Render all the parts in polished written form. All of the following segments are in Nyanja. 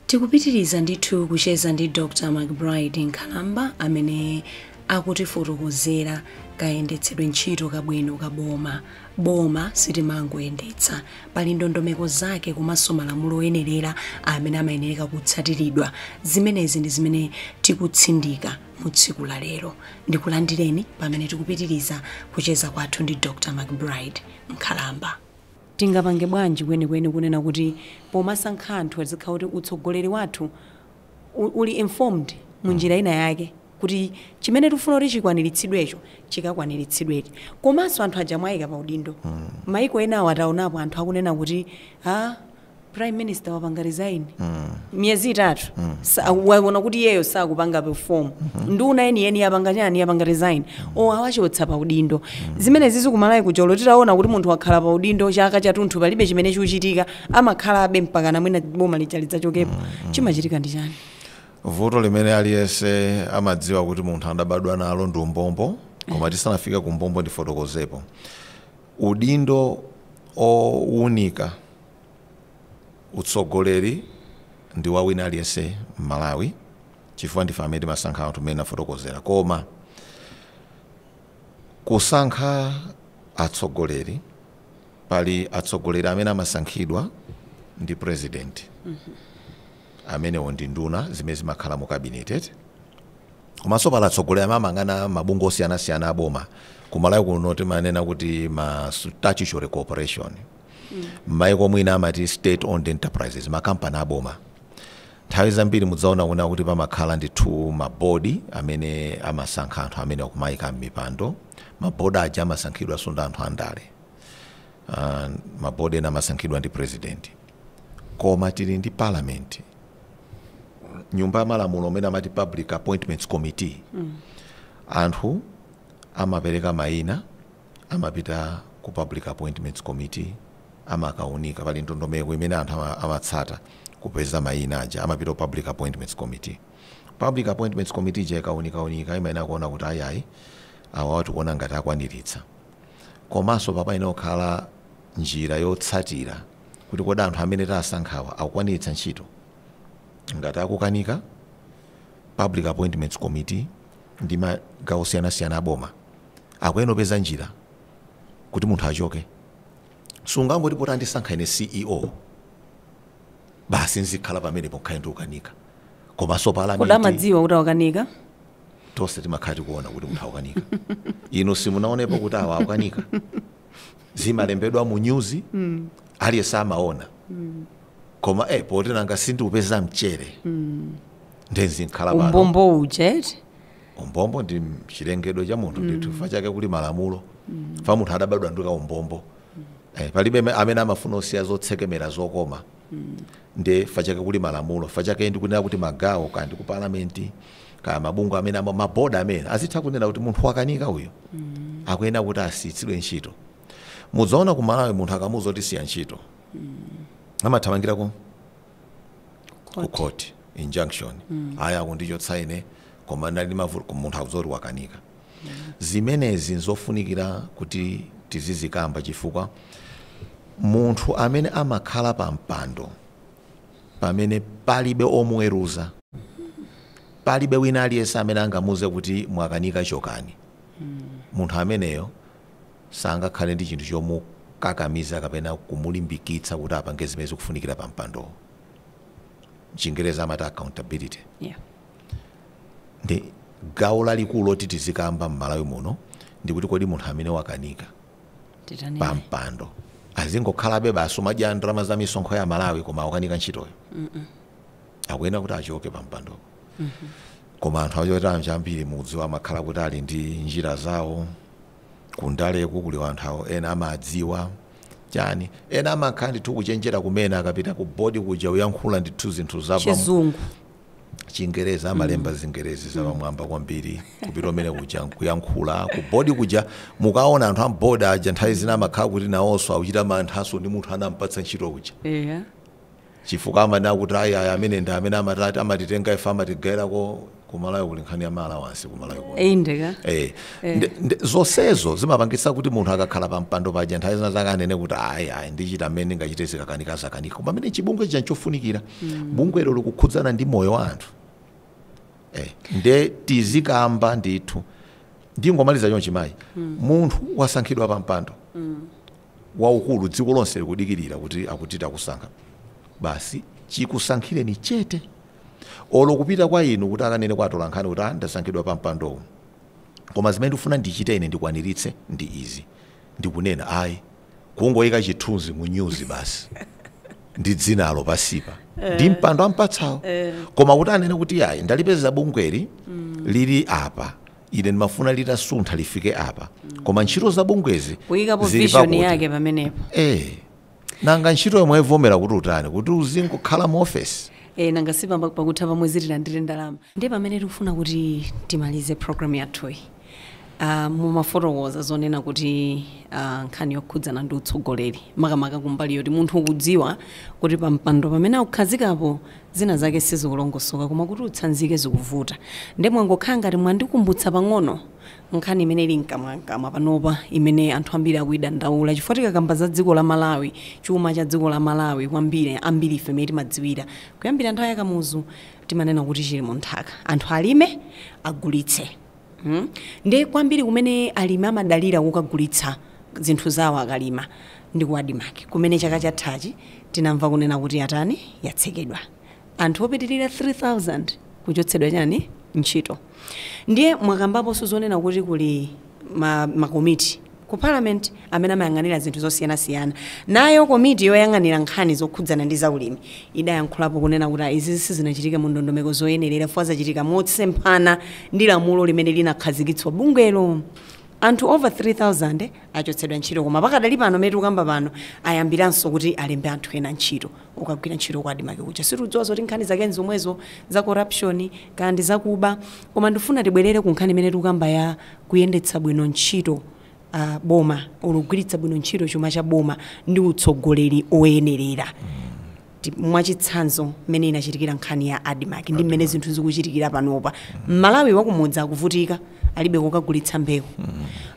Tikupitiriza ndithu kucheza ndi Dr. Mcbride Nkhalamba amene akutifotokozera kayendetsedwe ntchito kabwino ka boma sitimangoyendetsa pali ndondomeko zake komanso malamulo oyenerera amene amayenereka kutsatiridwa. Zimenezi ndi zimene tikutsindika mu tsiku la lero. Ndikulandireni pamene tikupitiriza kucheza kwathu ndi Dr. Mcbride Nkhalamba. Tingapange bwanji kwenikweni kunena kuti pomasankha anthu azikhala kuti utsogoleri wathu uli informed munjira ina yake kuti chimene tifuna kuti chikwaniritsidwecho chikakwaniritsidweti. Komanso anthu aja mwayika pa udindo. Maiko enawo ataonapo anthu akunena kuti Prime Minister wapanga resign miezi 3 waona kuti yeyo sakupanga perform nduna eni yapanga chani yapanga resign awachotsa pa udindo. Zimene zizi kumalawi kucholo titaona kuti munthu wakhala pa udindo chaka chathunthu palibe chimene chikuchitika amakhala abe mpaka na mwina boma lidzachokepo. Chimachitika ndi chani? Voto limene aliyese amadziwa kuti munthu adabadwa nalo ndi umbombo koma tisanafika ku umbombo ndifotokozepo. Udindo owunika utsogoleri ndi wawina aliyese Malawi chifukwa ndife amene masankha anthu amene afotokozera. Koma kusankha atsogoleri pali atsogoleri amene amasankhidwa ndi president amene ndi nduna zimene zimakhala mu cabinet. Komanso pali atsogoleri amene amangana mabungwe osiyanasiyana aboma kumalawi kuno timanena kuti ma statutory corporation. Maiko mwina amati state owned enterprises makampani aboma. Nthawi zambiri mudzaona kuti pamakhala ndithu mabodi amene amasankha anthu amene akumayika m'mipando. Mabodi aja amasankhidwa ndi anthu andale. Mabodi ena amasankhidwa ndi president. Koma tili ndi parliament. Nyumba ya malamulo amene amati public appointments committee. Anthu amapereka mayina amapita ku public appointments committee amakaunika pali ndondomeko imene anthu amatsata kupeza mayina aja amapita public appointments committee. Public appointments committee je kaunika imene akuona kuti ayayi awa tikuona ngati akwaniritsa. Komanso papa inokhala njira yotsatira kuti kodi anthu amene tasankhawa akukwaniritsa ntchito. Ngati akukanika public appointments committee ndi magawo osiyanasiyana aboma akuyenera kupeza njira kuti munthu achoke. Sungangoti poti andisankha ine CEO basi nzikhala pamene pokhala ndi ukanika. Komanso parliament kodi amadziwa kuti akukanika tonse timakhala kuona kuti munthu akukanika. Ino simunaonepo kuti awa akukanika zimalembedwa mu news aliyese amaona. Koma poti nanga sindikupeza mchere ndenzi nkhala pano. Umbombo ujeti umbombo ndi chilengedwe cha munthu ndithu fa chake kuli malamulo fa munthu adabadwa ndi umbombo. Palibe amene amafuna osiya zotsekemera zokoma nde fa chake kuli malamulo fa chake ndi kunena kuti magawo kandi ku parliament ka mabungwe amene maboda amene azitha kunena kuti munthu wakanika uyo akuyenera kuti asiyitsidwe ntchito. Mudzaona ku Malawi munthu akamuza kuti siya ntchito amathamangira ku court injunction aya kundichotsa ine koma ndali mavuto munthu akuzoti wakanika. Zimenezi nzofunikira kuti tizizikamba chifukwa munthu amene amakhala pa mpando pamene palibe omweruza palibe wina aliyese amene angamuze kuti mwakanika chokani. Munthu ameneyo sangakhale ndi chinthu chomukakamiza kapena kumulimbikitsa kuti apange zimene zikufunikira pa mpando. Chingereza amati accountability. Ndi gawo lalikulu loti tizikamba m'Malawi muno ndikuti kodi munthu amene wakanika pa mpando azingokhalabe basi umadya ndalama za misonkho ya Malawi koma wakanika ntchitoyo. Akuyenera kuti achoke pa mpando. Koma anthu achotera chambiri mudziwa amakhala kuti ali ndi njira zawo kundaleku kuli anthu ena amadziwa chani ena amakhala ndithu kuchenjera kumene akapita ku bodi kuja uyankhula ndithu zinthu chizungu Chingereza amalemba zingerezi za pamwamba kwambiri kupita umene kuja kuyankhula ku bodi kuja mukaona anthu ambodi aja nthawi zina amakhala kuti nawonso akuchita manthaso ndi munthu anampatsa ntchito kuja. Chifukwa amanena kuti aya amene ndi amene amatitenga ife amatigairako ku Malawi kuli nkhani ya allowance ku Malawi kuno indeka zonsezo zimapangitsa kuti munthu akakhala pa mpando paja nthawi zina zakanene kuti ayi ndichita mmene ngachite zikakanikaza pamene chibungwe chija chofunikira bungwelo likukhudzana ndi moyo wa anthu nde tizikamba ndithu ndingomaliza chonchi mayi munthu wasankhidwa pa mpando waukulu dziko lonse likudikirira kuti akuti takusankha basi chikusankhireni chete olo kupita kwa inu kuti akanene kwatola nkhani kuti ndasankhidwa pa mpandowo koma zimene ndifuna ndichite ine ndikwaniritse ndi izi ndikunena ayi kungoyika chithunzi mu news basi ndi dzinalo pasipa ndi mpando ampatsawo koma kuti anene kuti ayi ndalipeza bungweli lili apa ine ndimafuna litasuntha lifike apa koma ntchito za bungwezi kuyikapo vision yake pamenepo nanga ntchito yomwe ivomera kuti utani kuti uzingokhala mu office nanga sipa pakutha pamwe tilandire ndalama ndi pamene tikufuna kuti timalize program yathu mumafotokoza zonena kuti nkhani yokhudzana ndi utsogoleri makamaka kumbali yoti munthu ukudziwa kuti pa mpando pamene akukhazikapo zina zake sizikulongosoka koma kuti utsanzike zikuvuta ndi mwangokhala ngati mwandikumbutsa pang'ono nkhani imene ili mkamwa panopa imene anthu ambiri akuyidandaula chifukwa tikakamba za dziko la Malawi chuma cha dziko la Malawi kwambiri ambiri ife imene timadziwira kuyambira nthawi yakamuzu timanena kuti chili mu nthaka anthu alime agulitse ndi kwambiri kumene alimi amadalira kukagulitsa zinthu zawo akalima ndi ku Adimaki kumene chaka chathachi tinamva kunena kuti atani yatsekedwa anthu opitirira 3000 kuchotsedwa chani ntchito ndiye mwakambapo suzonena kuti kuli makomiti ku parliament amene amayang'anira zinthu zosiyanasiyana nayo komiti yoyang'anira nkhani zokhudzana ndi zaulimi idayankhulapo kunena kuti izi sizinachitika mu ndondomeko zoyenerera fwa zachitika motsemphana ndi lamulo limene linakhazikitsidwa bungwelo anthu over 3000 achotsedwa ntchito koma pakadali pano meti ukamba pano ayambiranso kuti alembe anthu ena ntchito ukagwira ntchito kwa Adimaki kucha situdziwa zoti nkhani zake nzomwezo za corruption kandi zakuba koma ndifuna tibwerere ku nkhani imene tikukamba ya kuyendetsa bwino ntchito boma olugwiritsa bwino ntchito chuma cha boma ndi utsogoleri oyenerera mwachitsanzo mmene inachitikira nkhani ya Adimaki ndi mmene zinthu zikuchitikira panopa Malawi wakumudzi akuvutika alibe kokagulitsa mbewu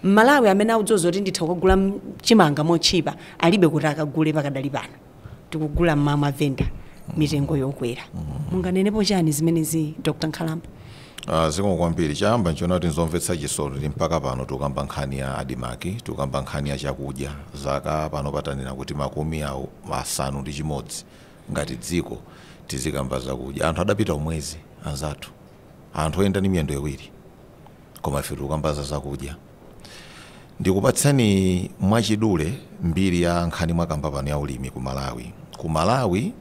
Malawi amene audziwa kuti nditha kugula chimanga mochipa alibe kuti akagule pakadali pano tikugula mavenda mitengo yokwera munganenepo chani zimenezi Dr. Nkhalamba zikomo kwambiri chamba nchona kuti nzomvetsa chisoni ndi mpaka pano tukamba nkhani ya Adimaki tukamba nkhani ya chakudya zaka pano patanena kuti makumi awo asanu ndi chimodzi ngati dziko tizikamba zakudya anthu adapita umwezi anzathu anthu oyenda ndi miyendo iwiri koma ife tukamba zakudya ndikupatsani mwachidule mbiri ya nkhani mwakamba pano ya ulimi ku Malawi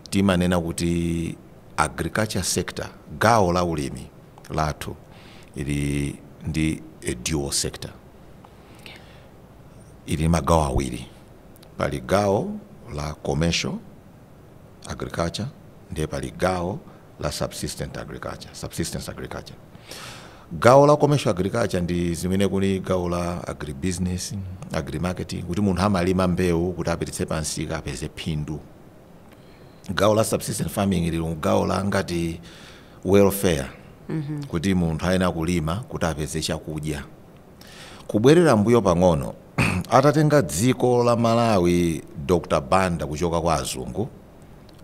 timanena kuti agriculture sector gawo la ulimi lathu ili ndi a dual sector ili magawo awiri pali gawo la commercial agriculture ndiye pali gawo la subsistence agriculture gawo la commercial agriculture ndi zimene kuli gawo la agribusiness agrimarketing kuti munthu amalima mbewu kuti apititse pansika apeze phindu gawo la subsistence farming ili gawo la ngati welfare kuti munthu ayenera kulima kuti apeze chakudya kubwerera mbuyo pang'ono atatenga dziko la Malawi Dr. Banda kuchoka kwa azungu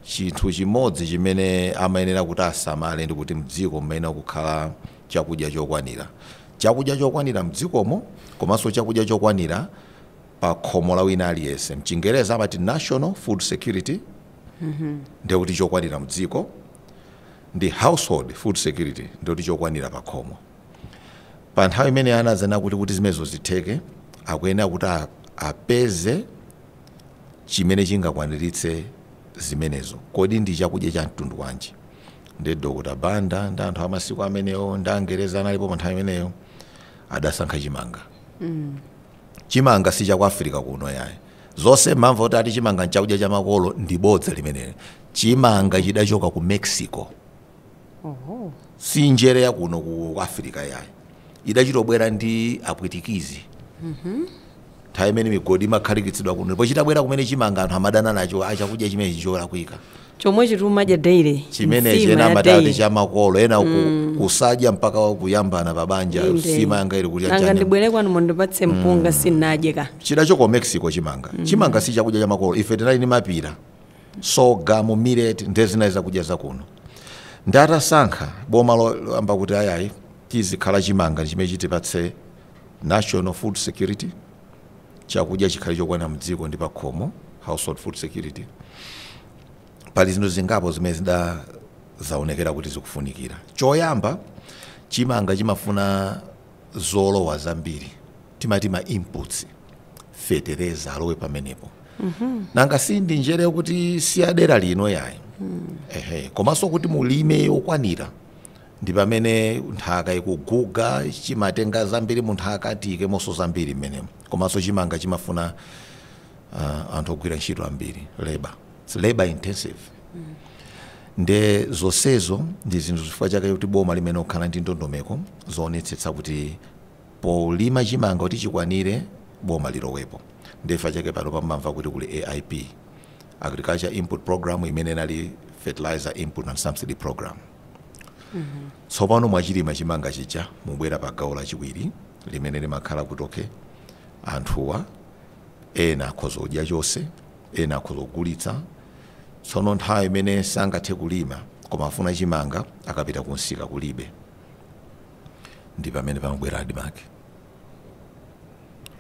chinthu chimodzi chimene amayenera kuti asamale ndi kuti mdziko mmene kukhala chakudya chokwanira mdzikomo komanso chakudya chokwanira pa khomo la wina aliyense mchingereza amati national food security ndiye kuti chokwanira mdziko ndi household food security ndiye kuti chokwanira pa khomo pa nthawi imene anazana kuti zimenezo zitheke akuyenera kuti apeze chimene chingakwaniritse zimenezo kodi ndi chakudya cha mtundu wanji ndi Dr. Banda ndi anthu amasiku amenewo ndi Angereza analipo pa nthawi imeneyo adasankha chimanga chimanga si cha ku Africa kuno yayi zonse mamva kuti ati chimanga nchakudya cha makolo ndi bodza limeneli chimanga chidachoka ku Mexico si njere ya kuno ku Africa yayi idachitobwera ndi apwitikizi nthawi imene migodi imakhalikitsidwa kuno ndipo chitabwera kumene chimanga anthu amadana nacho achakudya chimene chichola kuika chomwe chitumadya daily chimene chena matati cha makolo ena kusadya mpaka kuyambana pabanja sima yanga ili kudya nanga ndibwere kwanu mondipatse mpunga sinadyeka chidachoko Mexico chimanga si chakudya cha makolo ife tinali ni mapira soga mu millet ndezina zakudya zakuno ndatasankha boma loyamba kuti ayayi tizikhala chimanga chimene chitipatse national food security chakudya chikhali chokwana mdziko ndi pakhomo household food security pali zinthu zingapo zimene zaonekera kuti zikufunikira choyamba chimanga chimafuna zolowa zambiri timati ma inputs fertilizer alowe pamenepo nanga sindi njere kuti siyadera lino yayi komanso kuti mulime yokwanira ndi pamene nthaka ikuguga chimatenga zambiri mu nthaka tike monso zambiri mmenemo komanso chimanga chimafuna anthu ogwira ntchito ambiri labor intensive nde zonsezo ndi zinthu zifukwa chake kuti boma limene okhala ndi ndondomeko zoonetsetsa kuti polima chimanga kuti chikwanire boma lilowepo ndefa chake pano pamamva kuti kuli AIP agriculture input program imene nali fertilizer input and subsidy program tsopano mwachilima chimanga chija mubwera pa gawo lachiwiri limene limakhala kuti anthuwa ena akhoza kudya chonse ena akhoza kugulitsa tsono nthawi imene sangathe kulima koma afuna chimanga akapita kunsika kulibe ndi pamene pamabwera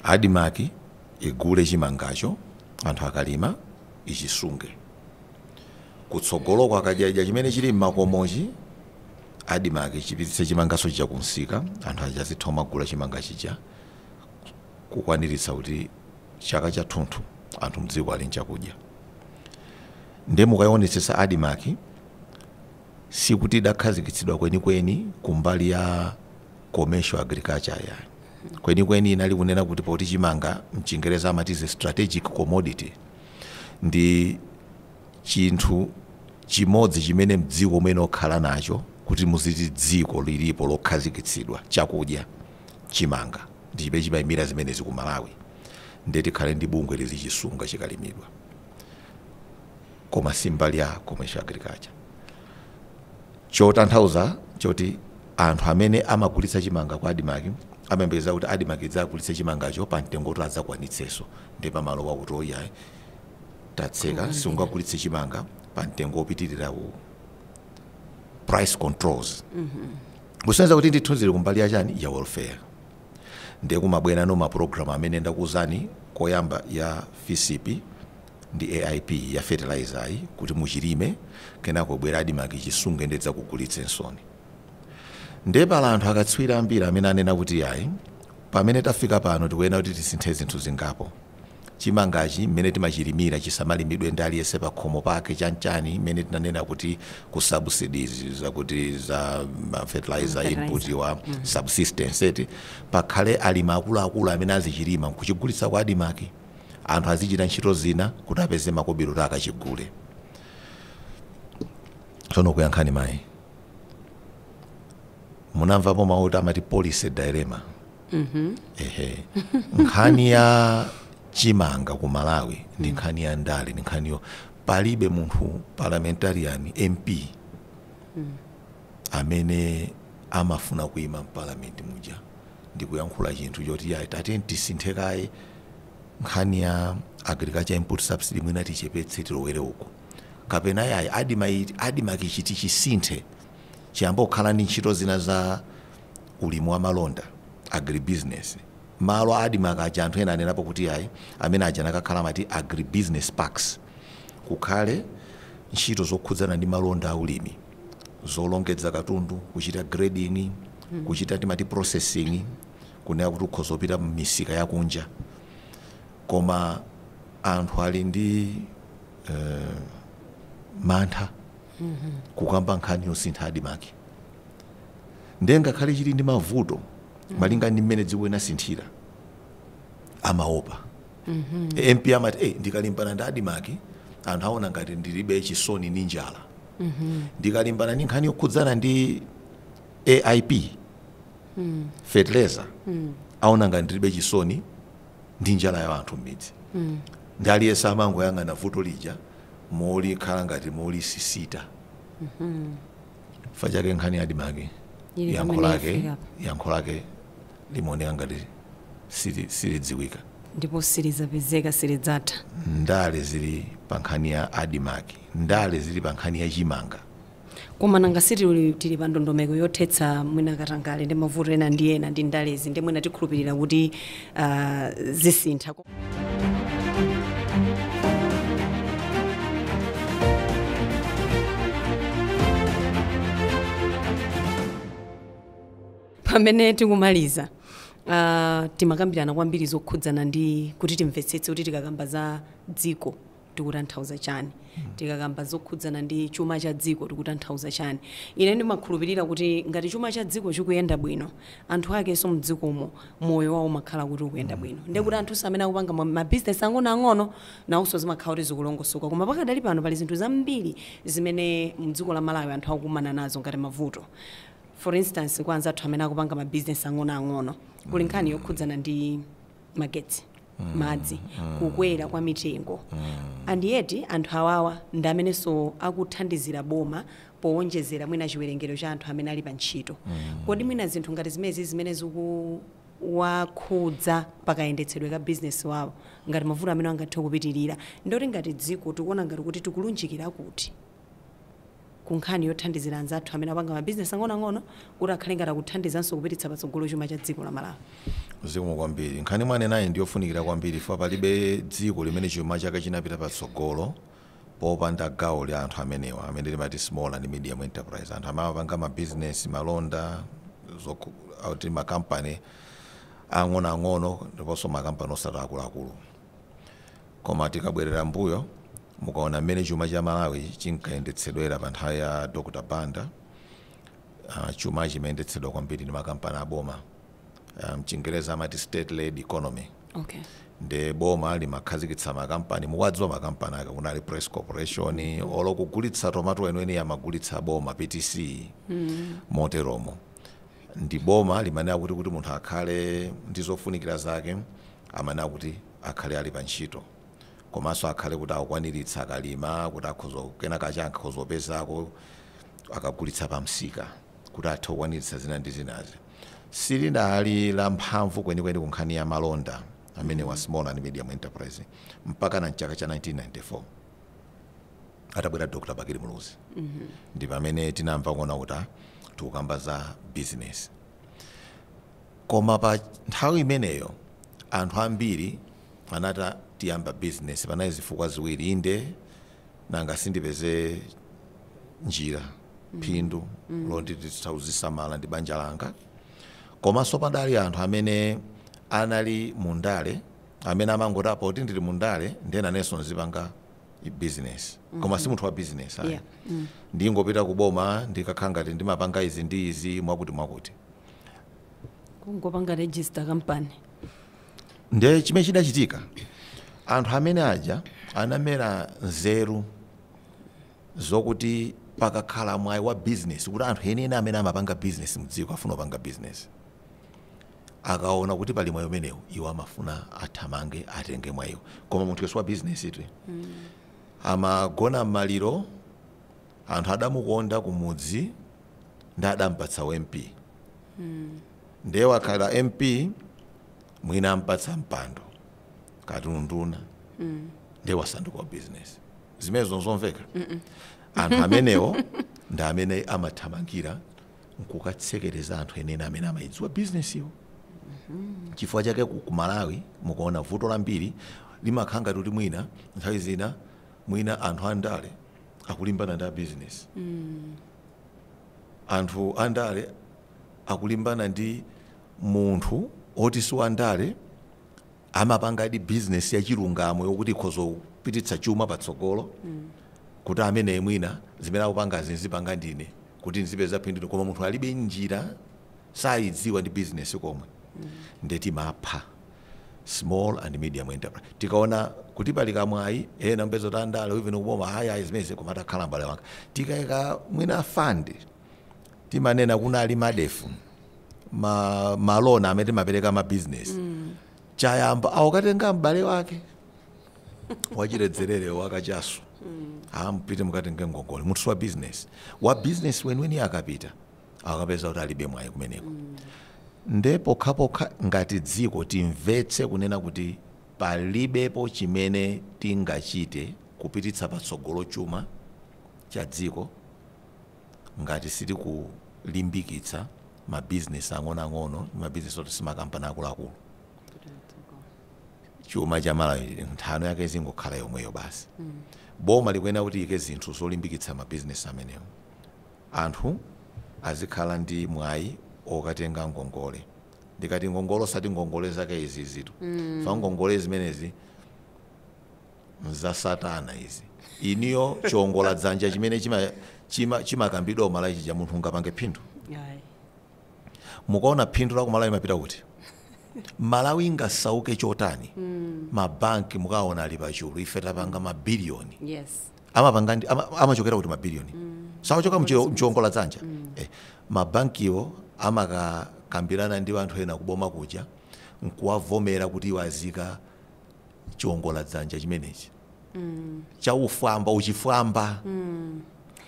adimaki igule chimangacho anthu akalima ichisunge kutsogoloko akadya chimene chili m'makomochi adimaki chipititse chimangaso chija kunsika anthu achazithoma kugula chimanga chija kukwaniritsa kuti chaka chathunthu anthu mdziko ali nchakudya nde mukayionetsetsa adimaki sikuti idakhazikitsidwa kwenikweni kumbali ya commercial agriculture yayi kwenikweni inali kunena kuti poti chimanga mchingereza amatize strategic commodity ndi chinthu chimodzi chimene mdziko umene okhala nacho kuti muziti dziko lilipo lokhazikitsidwa chakudya chimanga ndibe chimayimira zimene ziku Malawi ndeti khale ndi bungwe lizichisunga chikalimidwa koma simbali ya commercial agriculture chotanthauza choti anthu amene amagulitsa chimanga kwa adimaki amembeza kuti adimaki dzagulitsa chimangacho pa mtengo kuti adzakwanitsenso ndi pamalo wakuti oyayi tatseka sungagulitse chimanga pa mtengo opitirira price controls kusenza kuti ndithunzire kumbali yachani ya welfare ndi kumabwera no maprogram amene ndakuzani koyamba ya FCP ndi AIP ya fertilizer kuti muchilime kenako bwera adimaki chisunge ndedza kugulitsa nsoni ndepala anthu akatswira ambiri amene anena kuti yayi pamene tafika pano tikuyenera kuti tisinthe zinthu zingapo chimangachi mmene timachilimira chisamalimidwe ndi aliyense pa khomo pake chanchani mmene tinanena kuti ku subsidies zakuti za fertilizer input wa subsistence eti pakhale alima akuluakulu amene azichilima kuchigulitsa kwa adimaki anthu azichita ntchito zina kuti apeze makobiri kuti akachigule tsono kuyankhani mayi munamvapo mawu amati policy dilemma nkhani ya chimanga ku Malawi ndi nkhani ya ndale ndi nkhaniyo palibe munthu parliamentarian MP amene amafuna kuima mparliament muja ndi kuyankhula chinthu choti yayi tateni tisinthe kaye nkhani ya agriculture input subsidy mwina tichepetse tilowere uko kapena yayi adimaki chiti chisinthe chiyamba kukhala ndi ntchito zina za ulimi wa malonda agribusiness malo adimaki aja anthu ena anenapo kuti yayi amene aja nakakhala mati agribusiness parks kukhale ntchito zokhudzana ndi malonda aulimi zolongedza katundu kuchita grading kuchita timati processing kunena kuti ukhoza kupita m'misika yakunja koma anthu ali ndi mantha kukamba nkhani yosintha adimaki ndenga khali chili ndi mavuto malinga ndi mmene dziko linasinthira amaopa MP amati ndikalimbana ndi adimaki anthu aona ngati ndilibe chisoni ndi njala ndikalimbana ndi nkhani yokhudzana ndi AIP fertilizer aona ngati ndilibe chisoni ndi njala ya anthu m'midzi ndi aliyense amangoyang'ana vuto lija moli khala ngati moli sisita fa chake nkhani adimake yankho lake limaoneka ngati silidziwika ndipo silizapezeka silidzatha. ndale zili pa nkhani ya adimake, ndale zili pa nkhani ya chimanga. Koma nanga tili pa ndondomeko yothetsa mwina katangale ndi mavuto ena ndi ena ndi ndalezi ndi mwina tikhulupirira kuti zisintha. Pamene tikumaliza timakambirana kwambiri zokhudzana ndi kuti timvetsetse kuti tikakamba za dziko tikutanthauza chani, tikakamba zokhudzana ndi chuma cha dziko tikutanthauza chani. Ine ndimakhulupirira kuti ngati chuma cha dziko chikuyenda bwino, anthu akenso mdzikomo moyo wawo makhala kuti ukuyenda bwino. Ndiye kuti anthu amene akupanga mabizinesi ang'ono nawonso zimakhala kuti zikulongosoka. Koma pakadali pano pali zinthu zambiri zimene mdziko la Malawi anthu akukumana nazo ngati mavuto. For instance, kwanza anthu amene akupanga mabizinesi ang'ono kuli nkhani yokhudzana ndi magetsi, madzi, kukwera kwa mitengo. And yet anthu awawa ndi amenenso akuthandizira boma powonjezera mwina chiwerengero cha anthu amene ali pa ntchito. Kodi mwina zinthu ngati zimene zikuwakhudza pakayendetsedwe ka business wawo ngati mavuto amene angathe kupitirira, ndoti ngati dziko tikuona ngati kuti tikulunjikira kuti kunkhani yothandizira anzathu amene apanga mabizinesi ang'ono kuti akhale ngati akuthandizanso kupititsa patsogolo chuma cha dziko la Malawi. Zikomo kwambiri. Nkhani mwane nayi ndiyofunikira kwambiri fa palibe dziko limene chuma chake chinapita patsogolo popanda gawo lya anthu amenewa amene timati small and medium enterprise. Anthu amapanga mabizinesi, malonda, auti makampani ang'ono ndiponso makampani osati akuluakulu. Koma tikabwerera mbuyo mukaona mmene chuma cha Malawi chinkayendetsedwera pa nthawi ya Dr. Banda, chuma chimayendetsedwa kwambiri ndi makampani a boma. Mchingereza amati state led economy. Okay. Nde boma limakhazikitsa makampani, muwadziwa makampani ake kunali Press Corporation, olokugulitsa tomato ene yamagulitsa boma PTC, moteromo. Ndi boma limanena kuti munthu akhale ndi zofunikira zake, amanena kuti akhale ali pa ntchito. Komanso akhale kuti akwaniritsa kalima kuti akhozo kena kacha akhozo pesako akagulitsa pa msika kuti athe kukwaniritsa zina ndi zinazi. Silinali la mphamvu kwenikweni kunkhani ya malonda amene wa small and medium enterprise mpaka na chaka cha 1994 atabwera Dr. Bakiri Muluzi. Ndi pamene tinamva kuona kuti tikukamba za business. Koma pa nthawi imeneyo anthu ambiri anata tiyamba business panali zifukwa ziwiri. Inde nanga sindipeze njira phindu londi titauzisamala ndi banja langa. Komanso padali anthu amene anali mundale amene amangotapo kuti ndili mundale ndena nenso nzipanga business. Koma si munthu wa business ayi. Ndingopita kuboma ndikakhala ngati ndimapanga izi ndi izi mwakuti kungopanga register company. Nde chimene chidachitika anthu amene aja anamera nzeru zokuti pakakhala mwayi wa business kuti anthu ene amene amapanga business mdziko afuna kupanga business akaona kuti pali mwayi umenewu iwo amafuna athamange atenge mwayiwo. Koma munthu yesu wa business itwe amagona maliro anthu adamukonda kumudzi ndi adampatsa MP. Ndiye wakhala MP mwina ampatsa mpando katunduna ndiye wasanduka wa business. Zimenezo zomveka. Anthu amenewo ndi amene amathamangira nkukatsekereza anthu ene amene amayidziwa business iwo. Chifukwa chake ku Malawi mukaona vuto lambiri limakhala ngati kuti mwina nthawi zina mwina anthu andale akulimbana ndi business. Anthu andale akulimbana ndi munthu oti si wandale amapanga di business ya chilungamo yokuti ikhozo kupititsa chuma patsogolo kuti amene mwina zimene akupanga zipanga ndine kuti nzipeza phindu. Koma munthu alibe njira sayidziwa ndi business komwe. Ndeti mapha small and medium enterprise. Tikaona kuti pali kamwayi ena mbezo tandala even kuboma haya zimeze komata Nkhalamba wanga tikaika mwina fund timanena kunali madefu malona amene mapereka ma business chayamba awukatenga m'bale wake wachiredzerere wakachasu ampite mukatenge ngongole munthu wa business weniweni akapita akapeza kuti alibe mwayi kumeneko ndipo pokhapokha ngati dziko timvetse kunena kuti palibepo chimene tingachite kupititsa patsogolo chuma cha dziko ngati siti kulimbikitsa mabizinesi ang'onoang'ono mabizinesi oti simakampani akuluakulu chuma cha Malawi nthano yake zingokhala yomweyo basi boma likuyenera kuti ike zinthu zolimbikitsa mabizinesi amenewo anthu azikhala ndi mwayi okatenga ngongole ndikati ngongole osati ngongole zake izi zitu fa ngongole zimenezi za satana izi iniyo chongola dzanja chimene chimakambidwa Malawi cha munthu ungapange phindu mukaona phindu la ku Malawi mapita kuti Malawi ingasauke chotani mabanki mukaona ali pachulu ife tapanga mabiliyoni amachokera kuti mabiliyoni sawachoka mchongola dzanja mabankiwo amakakambirana ndi anthu ena kuboma kuja nkuwavomera kuti iwo azika chongola dzanja chimenechi chaufamba uchifamba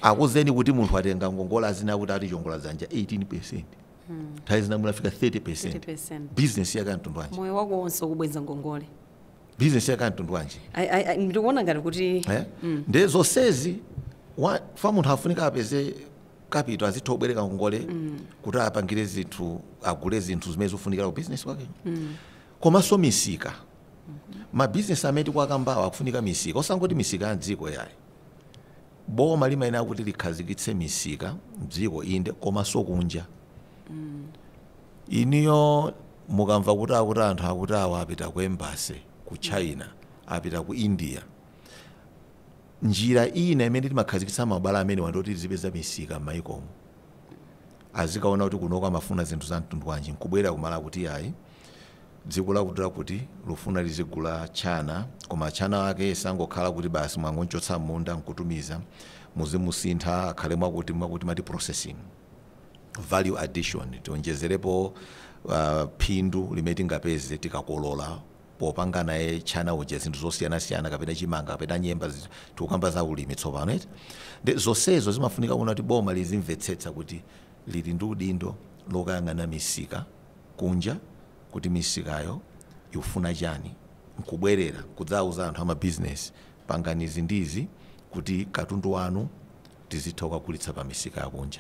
akuzeni kuti munthu atenga ngongola azina kuti ati chongola dzanja 18% nthawi zina munafika 30% business yake mtundu wanji moyo wako wonse ukubwenza ngongole business yake mtundu wanji ndikuona ngati kuti ndi zonsezi fa munthu afunika apeze capital azitha kubwereka ngongole kuti apangire zinthu agule zinthu zimene zofunikira ku business wake komanso misika mabizinesi amene kwakambawa akufunika misika osangoti misika ya dziko yayi boma limayenera kuti likhazikitse misika mdziko inde komanso kunja iniyo mukamva kuti anthu akuti awa apita ku embassy ku China apita ku India njira ina imene timakhazikitsa mabala amene wandoti tizipeza misika m'mayikomo azikaona kuti kunoka amafuna zinthu za mtundu wanji nkubwera kumala kuti ayi dziko lakudula kuti lufuna lizigula chana koma chana wake sangokhala kuti basi mwangonchotsa munda nkutumiza muzimusintha akhale mwakuti mati processing value addition tionjezerepo phindu limene tingapeze tikakolola popangana chana uja zinthu zosiyana-siyana kapena chimanga kapena nyemba tikukamba za ulimi tsopano ndi zonsezo zimafunika kuona kuti boma lizimvetsetsa kuti lili ndi udindo lokayang'ana misika kunja kuti misikayo ikufuna chani nkubwerera kudzauza anthu amabizinesi panganizi ndizi kuti katundu wanu tizitha kugulitsa pa misika yakunja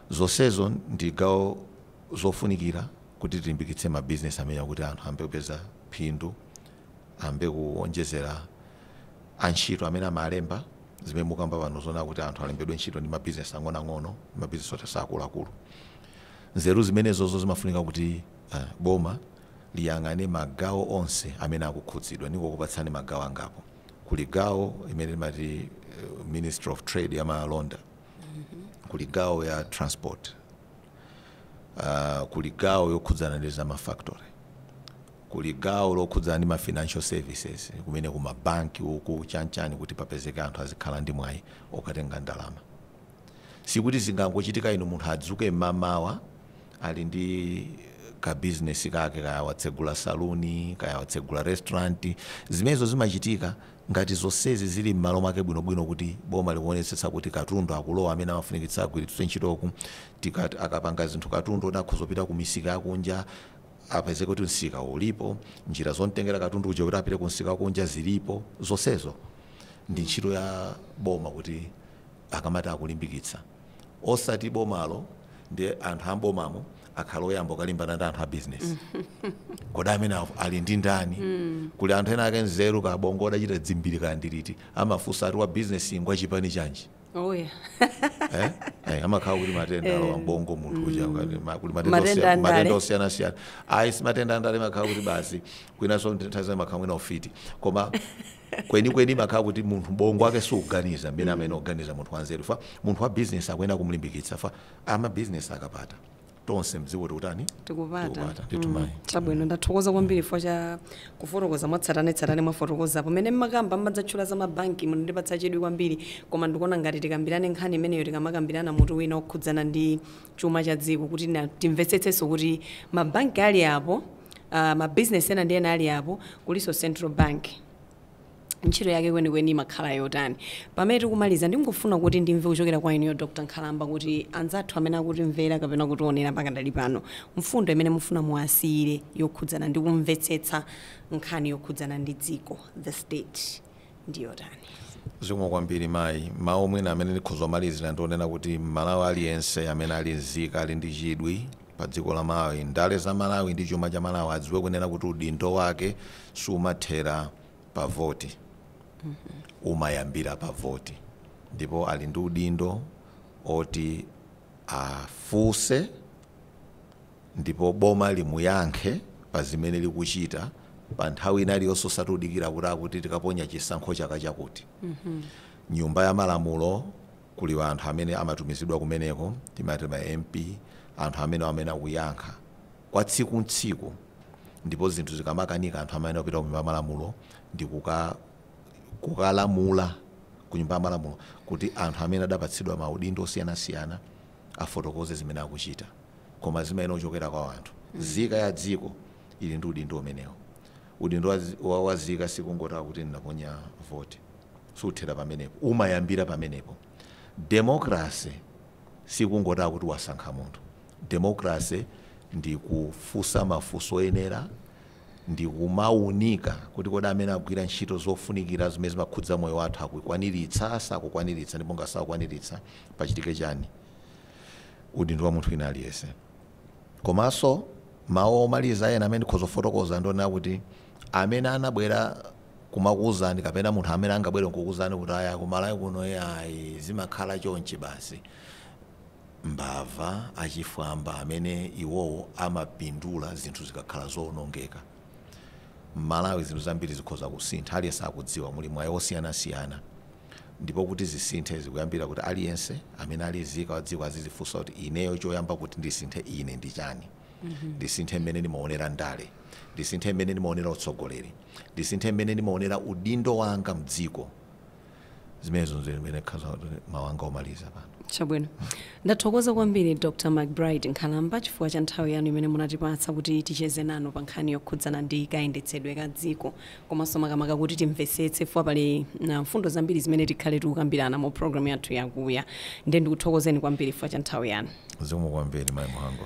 zonsezo ndi gawo zofunikira kuti tilimbikitse mabizinesi amene kuti anthu ambe kupeza phindu ambe kuonjezera antchito amene amalemba zimene mukamba pano zona kuti anthu alembedwe ntchito ndi mabizinesi ang'onoang'ono mabizinesi oti sakuluakulu nzeru zimenezozo zimafunika kuti boma liyang'ane magawo onse amene akukhudzidwa niko kupatsani magawo angapo kuli gawo imene mati Ministry of Trade ya malonda kuli gawo ya transport kuli gawo yokhudzana ndi za mafactory kuli gawo lokhudzana ndi ma financial services kumene kumabanki uku chanchani kuti papezeke anthu azikhala ndi mwayi okatenga ndalama sikuti zingangochitika ino munthu adzuke mmamawa ali ndi ka business kake kaya watsegula saluni kaya watsegula restaurant zimenezo zimachitika ngati zonsezi zili m'malo mwake bwinobwino kuti boma likuonetsetsa kuti katundu akulowa amene amafunikitsa kugwiritsa ntchitoku tikati akapanga zinthu katundu nakhuzopita ku misika yakunja apeze kuti msika ulipo njira zontengera katundu kuja kuti apite ku msika kunja zilipo zonsezo ndi ntchito ya boma kuti akamati akulimbikitsa osati bomalo ndi anthu ambomamo akhala oyamba kalimbana ndi anthu a business kodi amene ali ndi ndani kuli anthu ena ake nzeru kabongo odachita dzimbiri kandiliti amafunsa ati wa business ingwa chipani chanji amakhala kuti matenda alowa mbongo munthu uja kuli matenda osiyana-siyana ayi si matenda andale makhala kuti basi kwinaso nthawi makhala mwina ufiti koma kweni makhala kuti munthu bongo wake sukuganiza mbena amene oganiza munthu wanzeru fa munthu wa business akuyenera kumulimbikitsa fa ama business akapata tonse mdziwo tikutani tikupata nditumayi chabwino ndathokoza kwambiri fo cha kufotokoza mwatsatanetsatane mwafotokoza pamene mmakamba mmadzatchula za mabanki mundipatsa chidwi kwambiri koma ndikuona ngati tikambirane nkhani imeneyo tikamakambirana mutu wina okhudzana ndi chuma cha dziko kuti timvetsetsenso kuti mabanki ali apo mabizinesi ena ndi ena ali apo kuliso Central Bank ntchito yake kwenikweni imakhala yotani. Pamene tikumaliza ndingofuna kuti ndimve kuchokera kwa inu Dr. Nkhalamba kuti anzathu amene akutimvera kapena kutionera pakadali pano mfundo imene mufuna muwasiyire yokhudzana ndi kumvetsetsa nkhani yokhudzana ndi dziko the state ndi yotani. Zikomo kwambiri mayi mawu mwina amene ndikhoza malizira ndionena kuti Malawi aliyense amene ali nzika ali ndi chidwi pa dziko la Malawi ndale za Malawi ndi chuma cha Malawi adziwe kunena kuti udindo wake sumathera pa voti umayambira pa voti ndipo ali ndi udindo oti afuse ndipo boma limuyankhe pa zimene likuchita pa nthawi inali yososati udikira kuti tikaponya chisankho chaka chakuti. Nyumba ya malamulo kuli anthu amene amatumizidwa kumeneko timati ma MP anthu amene akuyankha kwa tsiku ndipo zinthu zikamakanika anthu amene opita ku nyumba ya malamulo ndi kukalamula ku nyumba ya malamulo kuti anthu amene adapatsidwa maudindo osiyanasiyana afotokoze zimene akuchita koma zimene ochokera kwa anthu. Zika ya dziko ili ndi udindo umenewo. Udindo wa zika sikungota kuti ndinaponya vote suthera pamenepo umayambira pamenepo. Democracy sikungota kuti wasankha munthu. Democracy ndi kufusa mafunso enera ndi kumaunika kuti kodi amene agwira ntchito zofunikira zimene zimakhudza moyo wathu akukwaniritsa sakukwaniritsa ndipo ngasakukwaniritsa pachitike chani. Udindo wa munthu ina aliyense. Komanso mawu omaliza ena amene ndikhoza kufotokoza ndionena kuti amene anabwera kumakuwuzani kapena munthu amene angabwere kukuwuzani kuti aya kumalawi kuno ayi zimakhala chonchi basi mbava achifwamba amene iwowo amapindula zinthu zikakhala zoonongeka. Malawi zinthu zambiri zikhoza kusintha aliyense akudziwa muli mwayi osiyanasiyana ndipo kuti zisinthe zikuyambira kuti aliyense amene ali zika wa dziko azizifunsa kuti ineyo choyamba kuti ndisinthe ine ndi chani. Ndisinthe mmene ndimaonera ndale, ndisinthe mmene ndimaonera utsogoleri, ndisinthe mmene ndimaonera udindo wanga mdziko. Zimenezo zimene khaza mawanga omaliza pano. Chabwino. Ndathokoza kwambiri Dr. Mcbride Nkhalamba chifukwa cha nthawi yanu imene munatipatsa kuti ticheze nanu pa nkhani yokhudzana ndi kayendetsedwe ka dziko komanso makamaka kuti timvetsetse fwa pali mfundo zambiri zimene tikhale tikukambirana mu program yathu ya Kuya. Ndiye ndikuthokozeni kwambiri fwa cha nthawi yanu. Zikomo kwambiri mayi Muhango.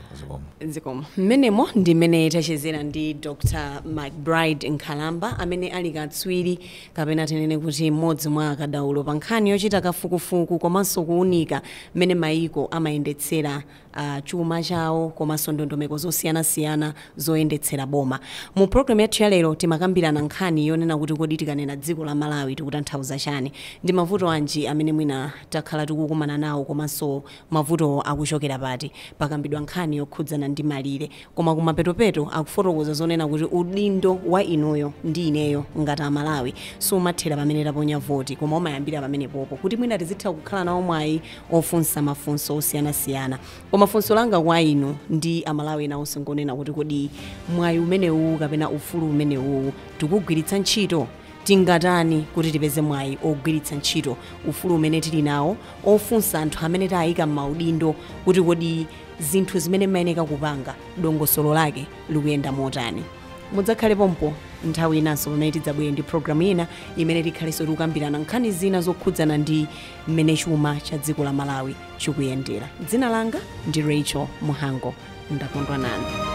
Zikomo. Mmenemo ndi mmene tachezera ndi Dr. Mcbride Nkhalamba amene ali katswiri kapena tinene kuti mmodzi mwa akadaulo pa nkhani yochita kafukufuku komanso kuunika mmene maiko amayendetsera chuma chawo komanso ndondomeko zosiyanasiyana zoyendetsera boma. Mu program yathu ya lero timakambirana nkhani yonena kuti kodi tikanena dziko la Malawi tikutanthauza chani ndi mavuto anji amene mwina takhala tikukumana nawo komanso mavuto akuchokera pati pakambidwa nkhani yokhudzana ndi malire koma kumapetopeto akufotokoza zonena kuti udindo wa inuyo ndi ineyo ngati Amalawi sumathera pamene taponya voti koma umayambira pamene popo kuti mwina tizitha kukhala nawo mwayi ofunsa mafunso osiyanasiyana. Koma funso langa kwa inu ndi Amalawi nawo singonena kuti kodi mwayi umenewu kapena ufulu umenewu tikugwiritsa ntchito tingatani kuti tipeze mwayi ogwiritsa ntchito ufulu umene tili nawo ofunsa anthu amene tayika m'maudindo kuti kodi zinthu zimene mayeneka kupanga dongosolo lake likuyenda motani. Mudzakhale pompo nthawi inanso pamene tidzabwere ndi programu ina imene tikhalenso tikukambirana nkhani zina zokhudzana ndi mmene chuma cha dziko la Malawi chikuyendera. Dzina langa ndi Rachel Muhango. Ndakondwa nanu.